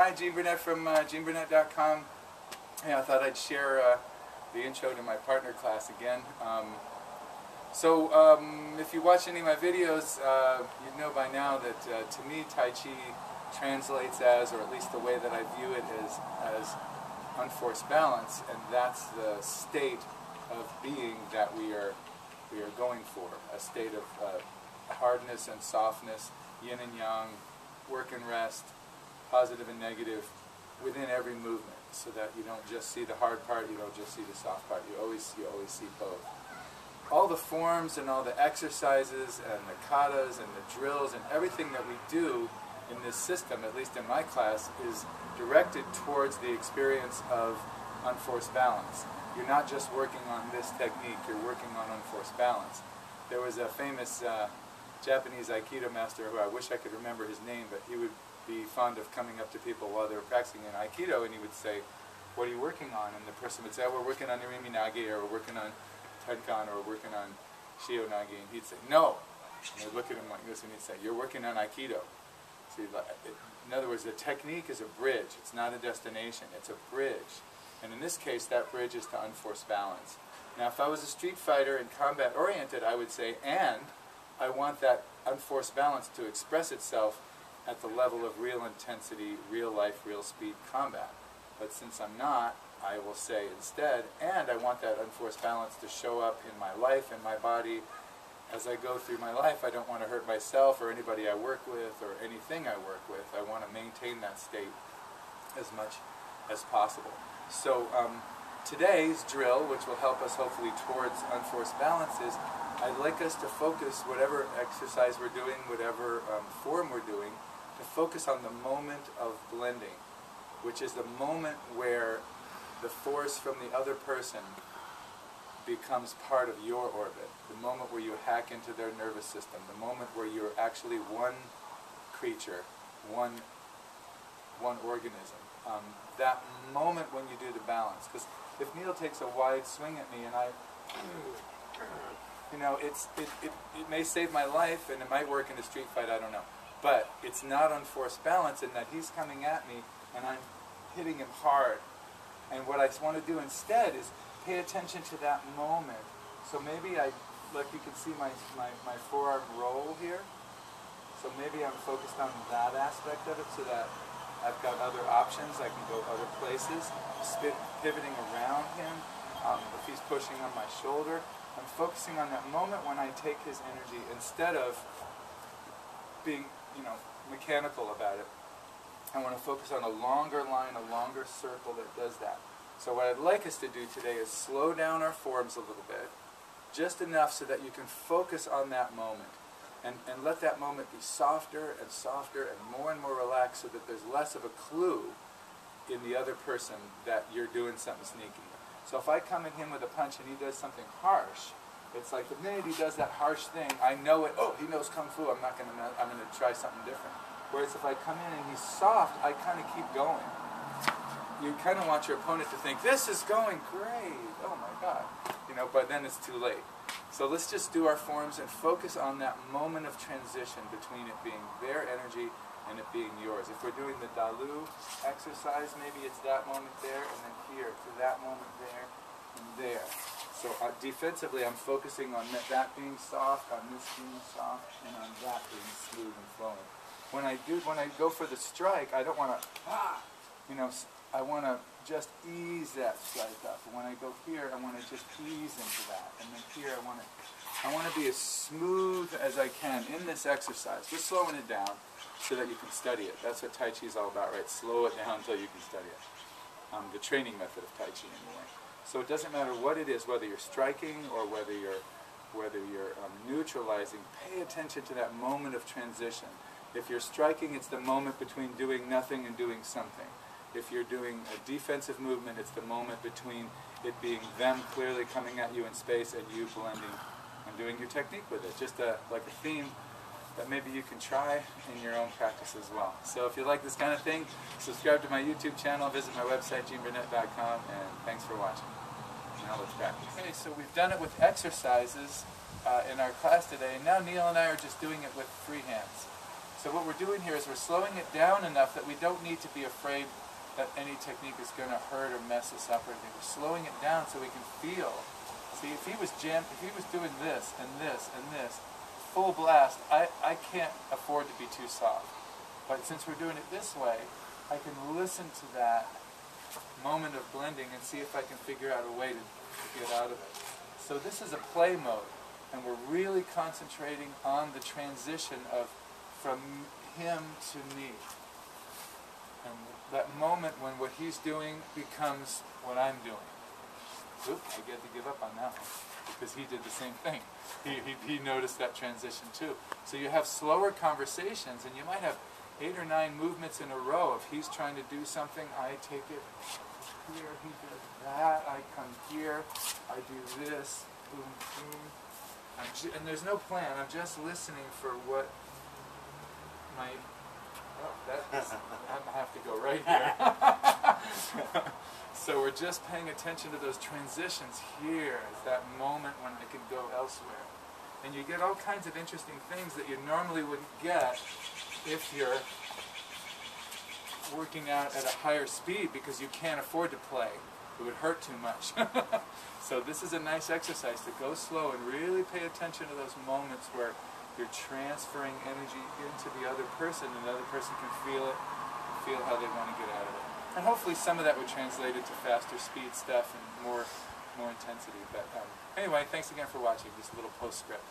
Hi, Gene Burnett from GeneBurnett.com. Hey, I thought I'd share the intro to my partner class again. If you watch any of my videos, you'd know by now that to me Tai Chi translates as, or at least the way that I view it, is as unforced balance, and that's the state of being that we are going for, a state of hardness and softness, yin and yang, work and rest, positive and negative within every movement, so that you don't just see the hard part, you don't just see the soft part, you always see both. All the forms and all the exercises and the katas and the drills and everything that we do in this system, at least in my class, is directed towards the experience of unforced balance. You're not just working on this technique, you're working on unforced balance. There was a famous Japanese Aikido master who I wish I could remember his name, but he would be fond of coming up to people while they were practicing in Aikido, and he would say, "What are you working on?" And the person would say, "Oh, we're working on Irimi Nagi, or we're working on Tenkan, or we're working on Shio Nagi." And he'd say, "No." And they'd look at him like this, and he'd say, "You're working on Aikido." See, in other words, the technique is a bridge. It's not a destination. It's a bridge. And in this case, that bridge is to unforced balance. Now, if I was a street fighter and combat-oriented, I would say, and I want that unforced balance to express itself at the level of real intensity, real life, real speed combat. But since I'm not, I will say instead, and I want that unforced balance to show up in my life and my body as I go through my life. I don't want to hurt myself or anybody I work with or anything I work with. I want to maintain that state as much as possible. So today's drill, which will help us hopefully towards unforced balance, is I'd like us to focus, whatever exercise we're doing, whatever form we're doing, to focus on the moment of blending, which is the moment where the force from the other person becomes part of your orbit, the moment where you hack into their nervous system, the moment where you're actually one creature, one organism. That moment when you do the balance. Because if Neil takes a wide swing at me and it may save my life and it might work in a street fight, I don't know. But it's not unforced balance in that he's coming at me and I'm hitting him hard. And what I want to do instead is pay attention to that moment. So maybe like you can see my forearm roll here. So maybe I'm focused on that aspect of it so that I've got other options. I can go other places, pivoting around him. If he's pushing on my shoulder, I'm focusing on that moment when I take his energy instead of being, mechanical about it. I want to focus on a longer line, a longer circle that does that. So what I'd like us to do today is slow down our forms a little bit, just enough so that you can focus on that moment. And let that moment be softer and softer and more relaxed so that there's less of a clue in the other person that you're doing something sneaky. So if I come at him with a punch and he does something harsh, it's like the minute he does that harsh thing, I know it, oh, he knows Kung Fu, I'm going to try something different. Whereas if I come in and he's soft, I kind of keep going. You kind of want your opponent to think, this is going great, oh my God, but then it's too late. So let's just do our forms and focus on that moment of transition between it being their energy and it being yours. If we're doing the Dalu exercise, maybe it's that moment there and then here, to that moment there and there. So defensively, I'm focusing on that being soft, on this being soft, and on that being smooth and flowing. When I go for the strike, I don't want to, I want to just ease that strike up. And when I go here, I want to just ease into that. And then here, I want to be as smooth as I can in this exercise. Just slowing it down so that you can study it. That's what Tai Chi is all about, right? Slow it down until you can study it. The training method of Tai Chi, anyway. So it doesn't matter what it is, whether you're striking or whether you're neutralizing. Pay attention to that moment of transition. If you're striking, it's the moment between doing nothing and doing something. If you're doing a defensive movement, it's the moment between it being them clearly coming at you in space and you blending and doing your technique with it. Just like a theme that maybe you can try in your own practice as well. So if you like this kind of thing, subscribe to my YouTube channel, visit my website, GeneBurnett.com, and thanks for watching. Now let's practice. Okay, so we've done it with exercises in our class today, and now Neil and I are just doing it with free hands. So what we're doing here is we're slowing it down enough that we don't need to be afraid that any technique is going to hurt or mess us up or anything. We're slowing it down so we can feel. See, if he was doing this and this and this, full blast, I can't afford to be too soft. But since we're doing it this way, I can listen to that moment of blending and see if I can figure out a way to get out of it. So this is a play mode, and we're really concentrating on the transition of from him to me. And that moment when what he's doing becomes what I'm doing. Oop, I get to give up on that one, because he did the same thing. He noticed that transition too. So you have slower conversations, and you might have 8 or 9 movements in a row. If he's trying to do something, I take it here, he does that, I come here, I do this, boom, boom. And there's no plan, I'm just listening for what my, I have to go right here. So we're just paying attention to those transitions here, that moment when I can go elsewhere. And you get all kinds of interesting things that you normally wouldn't get if you're working out at a higher speed, because you can't afford to play. It would hurt too much. So this is a nice exercise to go slow and really pay attention to those moments where you're transferring energy into the other person, and the other person can feel it, feel how they want to get out of it. And hopefully some of that would translate into faster speed stuff and more intensity. But anyway, thanks again for watching. Just a little postscript.